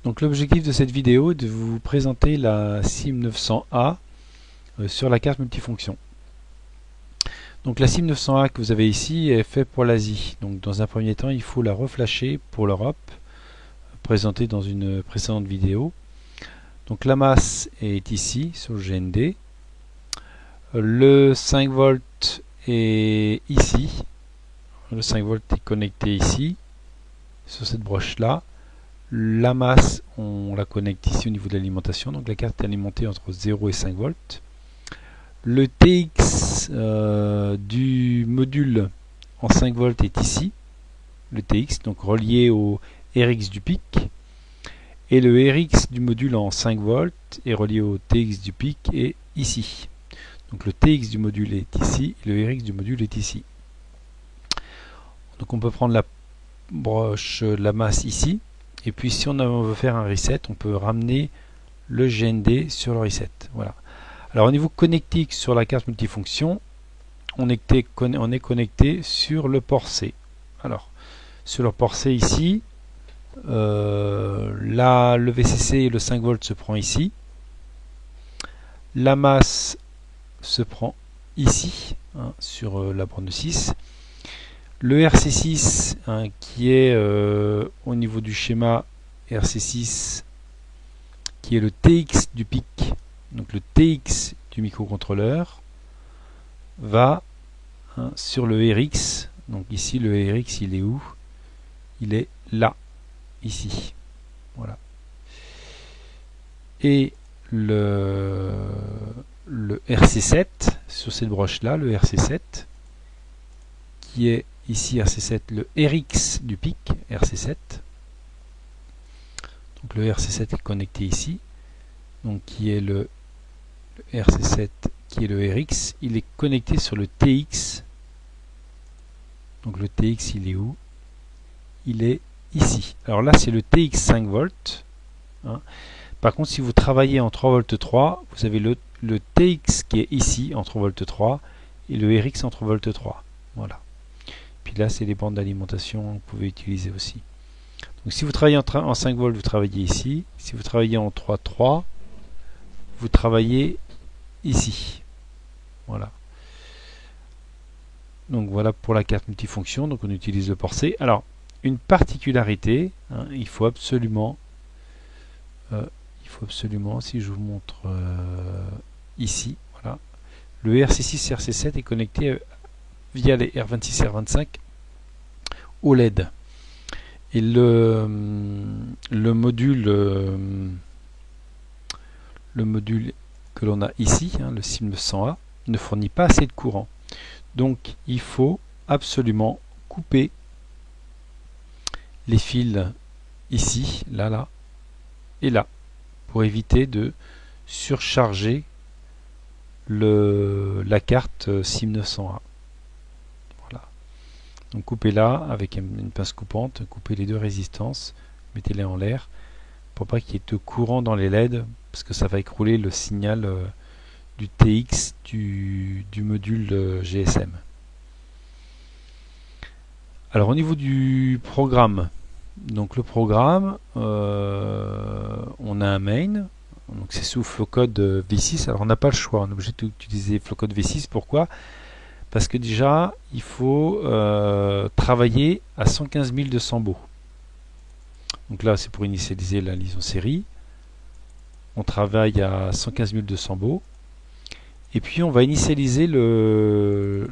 Donc l'objectif de cette vidéo est de vous présenter la SIM900A sur la carte multifonction. Donc la SIM900A que vous avez ici est faite pour l'Asie. Donc dans un premier temps, il faut la reflasher pour l'Europe, présentée dans une précédente vidéo. Donc la masse est ici sur le GND. Le 5 volts est ici. Le 5 volts est connecté ici, sur cette broche là. La masse, on la connecte ici au niveau de l'alimentation, donc la carte est alimentée entre 0 et 5 volts. Le TX du module en 5 volts est ici, le TX, donc relié au RX du pic. Et le RX du module en 5 volts est relié au TX du pic et ici. Donc le TX du module est ici, et le RX du module est ici. Donc on peut prendre la broche, la masse ici. Et puis si on veut faire un reset, on peut ramener le GND sur le reset. Voilà. Alors au niveau connectique sur la carte multifonction, on est connecté sur le port C. Alors sur le port C ici, là le VCC, le 5 volts se prend ici. La masse se prend ici, sur la borne 6. Le RC6 qui est au niveau du schéma RC6 qui est le TX du pic, donc le TX du microcontrôleur va sur le RX. Donc ici le RX il est où? Il est là, ici. Voilà. Et le RC7 sur cette broche là, le RC7 qui est ici RC7, le RX du pic, RC7. Donc le RC7 est connecté ici. Donc qui est le RC7 qui est le RX. Il est connecté sur le TX. Donc le TX il est où? Il est ici. Alors là c'est le TX 5 volts. Par contre si vous travaillez en 3 volts 3, vous avez le TX qui est ici en 3 volts 3 et le RX en 3 volts 3. Voilà. Puis là, c'est les bandes d'alimentation que vous pouvez utiliser aussi. Donc si vous travaillez en 5 volts, vous travaillez ici. Si vous travaillez en 3.3, vous travaillez ici. Voilà. Donc voilà pour la carte multifonction. Donc on utilise le port C. Alors, une particularité, il faut absolument, si je vous montre ici, voilà, le RC6 RC7 est connecté via les R26 R25 au LED. Et le module que l'on a ici, le SIM900A, ne fournit pas assez de courant. Donc il faut absolument couper les fils ici, là et là, pour éviter de surcharger la carte SIM900A. Donc coupez là avec une pince coupante, coupez les deux résistances, mettez-les en l'air pour pas qu'il y ait de courant dans les LED parce que ça va écrouler le signal du TX du module GSM. Alors au niveau du programme, donc le programme, on a un main, donc c'est sous Flowcode V6. Alors on n'a pas le choix, on est obligé d'utiliser Flowcode V6. Pourquoi? Parce que déjà, il faut travailler à 115 200 baux. Donc là, c'est pour initialiser la liaison série. On travaille à 115 200 baux. Et puis, on va initialiser le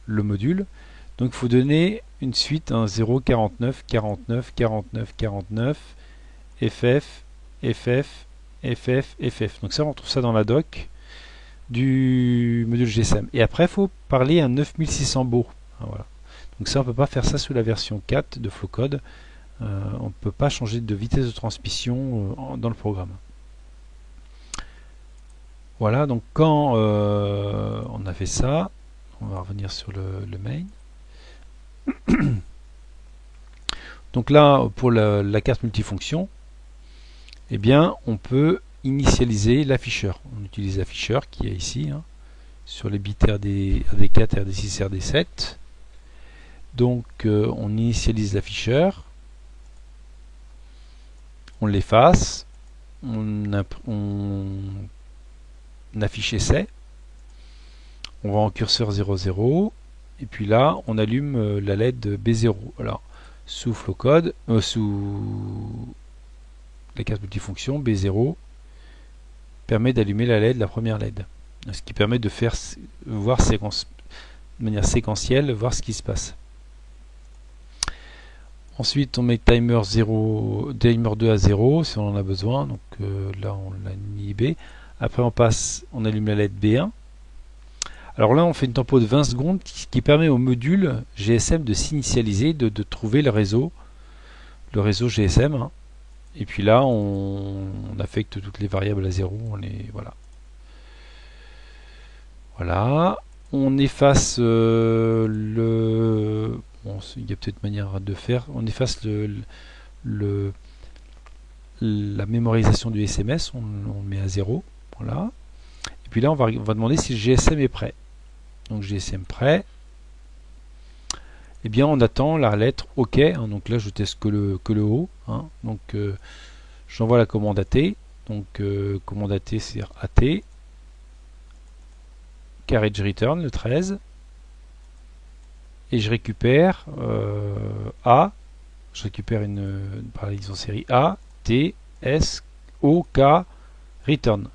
module. Donc, il faut donner une suite 0, 49, 49, 49, 49, FF, FF, FF, FF. Donc ça, on trouve ça dans la doc du module GSM. Et après, il faut parler à 9600 baux. Voilà. Donc ça, on ne peut pas faire ça sous la version 4 de Flowcode. On ne peut pas changer de vitesse de transmission dans le programme. Voilà, donc quand on a fait ça, on va revenir sur le main. Donc là, pour la carte multifonction, eh bien, on peut initialiser l'afficheur. On utilise l'afficheur qui est ici, sur les bits RD4, RD6, RD7. Donc on initialise l'afficheur. on l'efface, on affiche essai, on va en curseur 00, et puis là on allume la LED B0. Alors sous flow code, sous la carte multifonction, B0 permet d'allumer la LED, la première LED, ce qui permet de faire voir de manière séquentielle, voir ce qui se passe. Ensuite on met timer 0, timer 2 à 0 si on en a besoin, donc là on l'a inhibé. Après on allume la LED B1. Alors là on fait une tempo de 20 secondes qui permet au module GSM de s'initialiser, de trouver le réseau GSM, hein. Et puis là on affecte toutes les variables à 0, voilà. On efface bon, il y a peut-être manière de faire. On efface la mémorisation du SMS, on le met à 0, voilà. Et puis là on va demander si le GSM est prêt. Donc GSM prêt. Eh bien on attend la lettre OK, hein. Donc là je teste que le O, hein. Donc j'envoie la commande AT. Donc commande AT c'est AT carriage return le 13, et je récupère A, je récupère une parallélisation série A, T, S, O, K, return.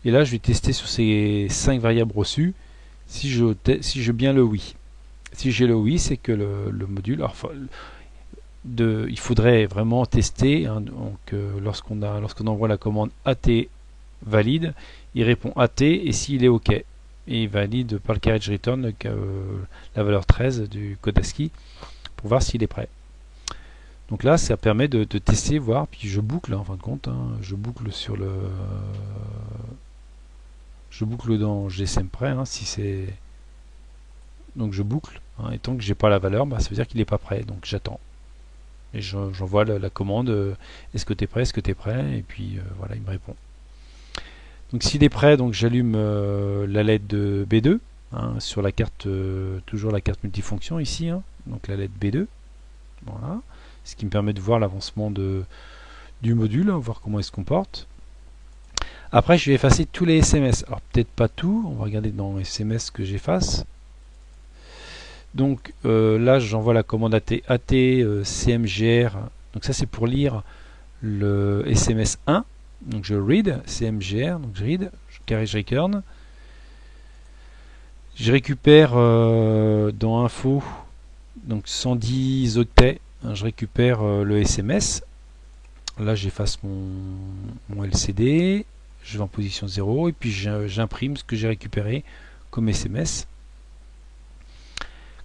Et là je vais tester sur ces 5 variables reçues si je bien le oui. Si j'ai le oui, c'est que le module, il faudrait vraiment tester, hein. Donc lorsqu'on envoie la commande AT valide, il répond AT, et s'il est OK, et il valide par le carriage return la valeur 13 du code ASCII pour voir s'il est prêt. Donc là ça permet de tester, voir, puis je boucle, hein, en fin de compte, hein, je boucle dans GSM prêt, hein, si c'est, donc je boucle, hein, et tant que j'ai pas la valeur, ça veut dire qu'il n'est pas prêt, donc j'attends et j'envoie la commande est-ce que tu es prêt, et puis voilà, il me répond. Donc s'il est prêt, donc j'allume la LED de B2, hein, sur la carte, toujours la carte multifonction ici, hein, donc la LED B2, voilà, ce qui me permet de voir l'avancement du module, hein, voir comment il se comporte. Après je vais effacer tous les SMS, alors peut-être pas tout, on va regarder dans SMS que j'efface. Donc là j'envoie la commande AT CMGR, donc ça c'est pour lire le SMS 1. Donc je read CMGR, donc je read, carriage return. Je récupère dans info, donc 110 octets, hein, je récupère le SMS. Là j'efface mon LCD, je vais en position 0 et puis j'imprime ce que j'ai récupéré comme SMS.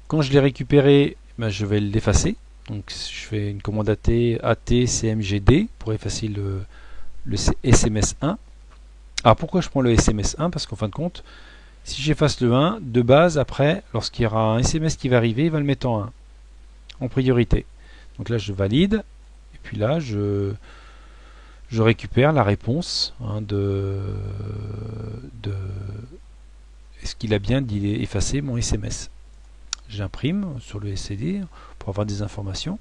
Quand je l'ai récupéré, je vais l'effacer. Donc je fais une commande AT CMGD pour effacer le SMS 1. Alors pourquoi je prends le SMS 1? Parce qu'en fin de compte, si j'efface le 1, de base, après, lorsqu'il y aura un SMS qui va arriver, il va le mettre en 1, en priorité. Donc là, je valide, et puis là, je récupère la réponse, hein, est-ce qu'il a bien effacé mon SMS. J'imprime sur le SCD pour avoir des informations.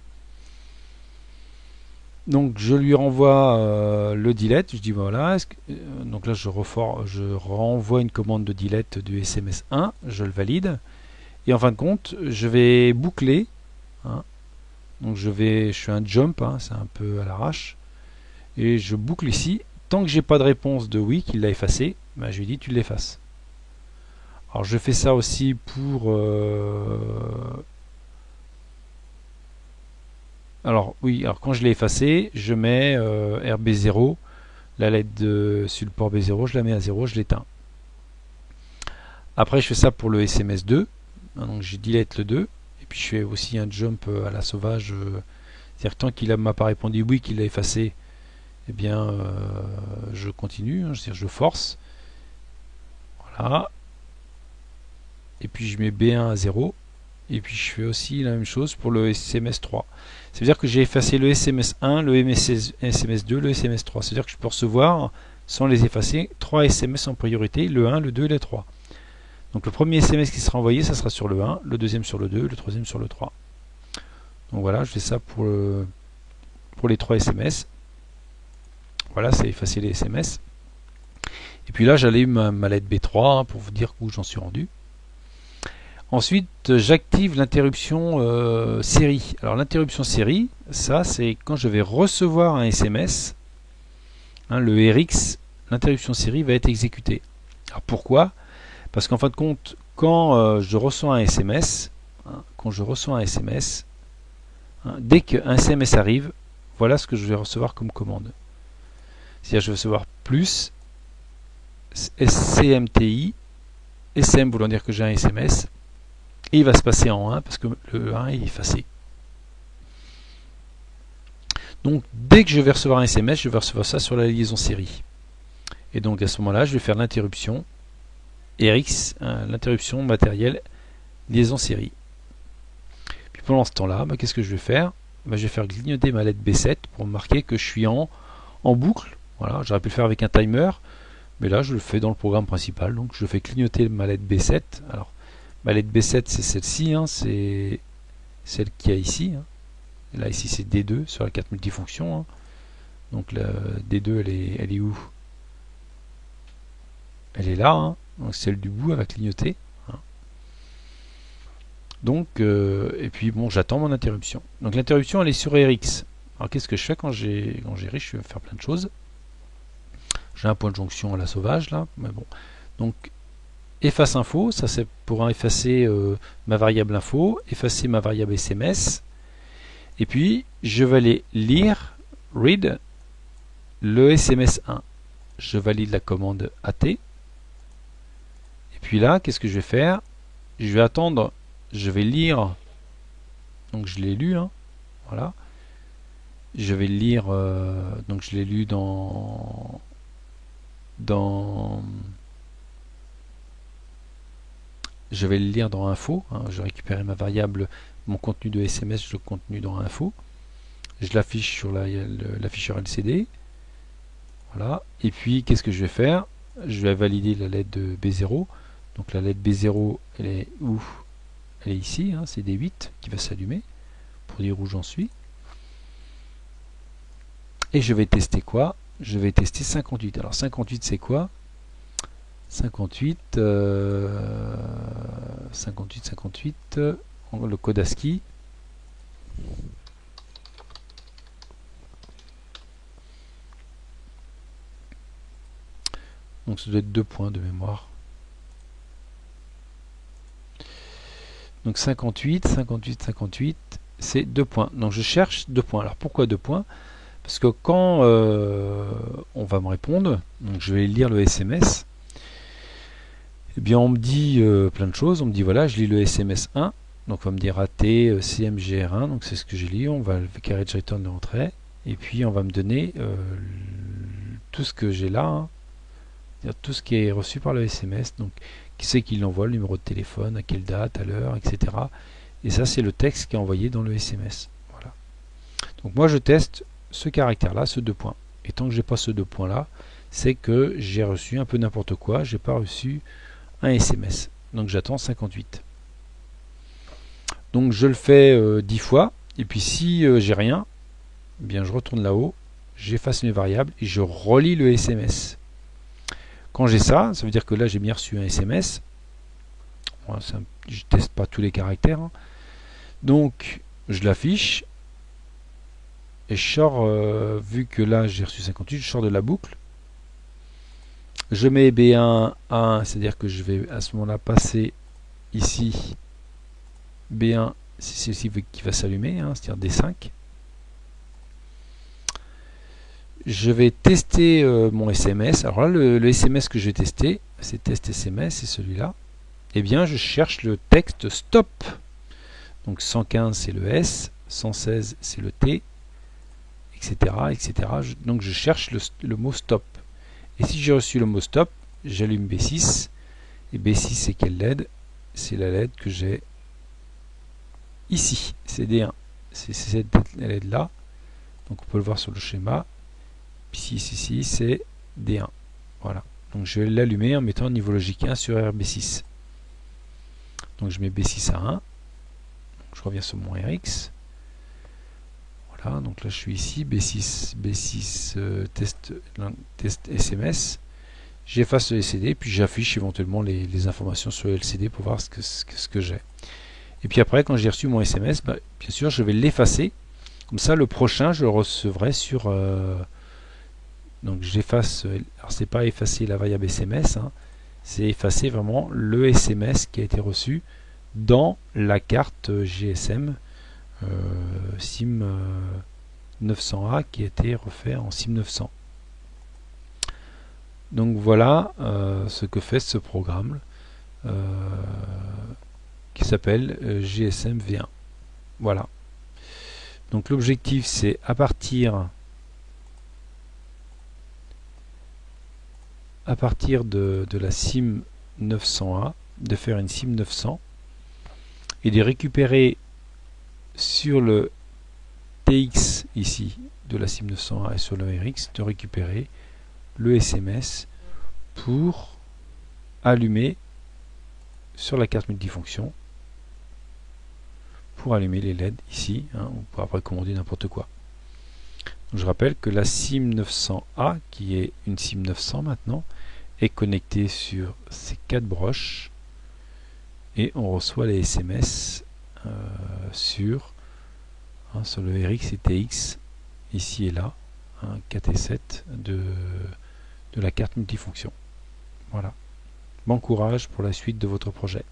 Donc je lui renvoie le delete, je dis voilà, donc là je renvoie une commande de delete du SMS 1, je le valide, et en fin de compte je vais boucler, hein, donc je fais un jump, hein, c'est un peu à l'arrache, et je boucle ici, tant que j'ai pas de réponse de oui qu'il l'a effacé, je lui dis tu l'effaces. Alors je fais ça aussi pour alors quand je l'ai effacé, je mets RB0, la LED sur le port B0, je la mets à 0, je l'éteins. Après je fais ça pour le SMS 2, donc je delete le 2, et puis je fais aussi un jump à la sauvage, c'est-à-dire tant qu'il m'a pas répondu oui qu'il l'a effacé, eh bien je continue, hein, c'est-à-dire je force, voilà, et puis je mets B1 à 0, et puis je fais aussi la même chose pour le SMS 3. Ça veut dire que j'ai effacé le SMS 1, le SMS 2, le SMS 3. C'est à dire que je peux recevoir, sans les effacer, 3 SMS en priorité, le 1, le 2 et le 3. Donc le premier SMS qui sera envoyé, ça sera sur le 1, le deuxième sur le 2, le troisième sur le 3. Donc voilà, je fais ça pour les 3 SMS. voilà, c'est effacer les SMS. Et puis là, j'allume ma LED B3 pour vous dire où j'en suis rendu. Ensuite, j'active l'interruption série. Alors l'interruption série, ça c'est quand je vais recevoir un SMS, le RX, l'interruption série va être exécutée. Alors pourquoi? Parce qu'en fin de compte, quand je reçois un SMS, dès qu'un SMS arrive, voilà ce que je vais recevoir comme commande. C'est-à-dire je vais recevoir plus SCMTI, SM voulant dire que j'ai un SMS, et il va se passer en 1 parce que le 1 est effacé. Donc dès que je vais recevoir un SMS, je vais recevoir ça sur la liaison série. Et donc à ce moment-là, je vais faire l'interruption RX, l'interruption matérielle liaison série. Puis pendant ce temps-là, qu'est-ce que je vais faire? Je vais faire clignoter ma LED B7 pour marquer que je suis en boucle. Voilà, j'aurais pu le faire avec un timer, mais là je le fais dans le programme principal. Donc je fais clignoter ma LED B7. Alors ma LED B7 c'est celle-ci, c'est celle qu'il y a ici. Là ici c'est D2 sur la carte multifonction. Donc la D2 elle est où? Elle est là. Donc celle du bout elle va clignoter. Donc et puis bon, j'attends mon interruption. Donc l'interruption elle est sur RX. Alors qu'est-ce que je fais quand j'ai RX? Je vais faire plein de choses. J'ai un point de jonction à la sauvage là, mais bon. Donc efface info, ça c'est pour effacer ma variable info, effacer ma variable SMS. Et puis je vais aller lire, read, le SMS 1. Je valide la commande AT. Et puis là, qu'est-ce que je vais faire? Je vais attendre, je vais lire, donc je l'ai lu, voilà. Je vais lire, donc je l'ai lu dans je vais le lire dans info, je récupère ma variable, mon contenu de SMS, je le contenu dans info, je l'affiche sur l'afficheur LCD, voilà, et puis qu'est-ce que je vais faire? Je vais valider la LED de B0, donc la LED B0 elle est où? Elle est ici, c'est D8 qui va s'allumer pour dire où j'en suis, et je vais tester quoi? Je vais tester 58. Alors 58 c'est quoi? 58, le code ASCII. Donc ça doit être 2 points de mémoire. Donc 58, c'est 2 points. Donc je cherche 2 points. Alors pourquoi 2 points? Parce que quand on va me répondre, donc je vais lire le SMS, eh bien on me dit plein de choses. On me dit voilà, je lis le SMS 1, donc on va me dire AT CMGR1, donc c'est ce que j'ai lu. On va le carriage return de rentrée, et puis on va me donner tout ce que j'ai là, c'est-à-dire tout ce qui est reçu par le SMS. Donc qui c'est qui l'envoie, le numéro de téléphone, à quelle date, à l'heure, etc. Et ça c'est le texte qui est envoyé dans le SMS. Voilà. Donc moi je teste ce caractère-là, ce 2 points. Et tant que j'ai pas ce 2 points-là, c'est que j'ai reçu un peu n'importe quoi, j'ai pas reçu un SMS. Donc j'attends 58. Donc je le fais 10 fois, et puis si j'ai rien, eh bien je retourne là-haut, j'efface mes variables et je relis le SMS. Quand j'ai ça, ça veut dire que là j'ai bien reçu un SMS. Bon, je teste pas tous les caractères. Donc je l'affiche. Et je sors, vu que là j'ai reçu 58, je sors de la boucle. Je mets B1 à 1, c'est-à-dire que je vais à ce moment-là passer ici B1, c'est celle-ci qui va s'allumer, c'est-à-dire D5. Je vais tester mon SMS. Alors là, le SMS que je vais tester, c'est test SMS, c'est celui-là. Eh bien, je cherche le texte stop. Donc 115 c'est le S, 116 c'est le T, etc. Donc je cherche le mot stop. Et si j'ai reçu le mot stop, j'allume B6. Et B6 c'est quelle LED? C'est la LED que j'ai ici. C'est D1. C'est cette LED là. Donc on peut le voir sur le schéma. Puis ici c'est D1. Voilà. Donc je vais l'allumer en mettant niveau logique 1 sur RB6. Donc je mets B6 à 1. Donc je reviens sur mon RX. Voilà, donc là je suis ici, B6 test SMS. J'efface le LCD, puis j'affiche éventuellement les informations sur le LCD pour voir ce que j'ai. Et puis après, quand j'ai reçu mon SMS, bien sûr, je vais l'effacer. Comme ça, le prochain, je le recevrai sur... donc j'efface... Alors, c'est pas effacer la variable SMS, hein, c'est effacer vraiment le SMS qui a été reçu dans la carte GSM SIM 900A qui a été refait en SIM 900. Donc voilà ce que fait ce programme qui s'appelle GSM V1. Voilà. Donc l'objectif c'est à partir de la SIM 900A de faire une SIM 900 et de récupérer sur le TX ici de la SIM 900A et sur le RX de récupérer le SMS pour allumer sur la carte multifonction, pour allumer les LED ici, hein, on peut après commander n'importe quoi. Donc, je rappelle que la SIM 900A, qui est une SIM 900 maintenant, est connectée sur ces 4 broches et on reçoit les SMS sur le RX et TX ici et là, 4 et 7 de la carte multifonction. Voilà. Bon courage pour la suite de votre projet.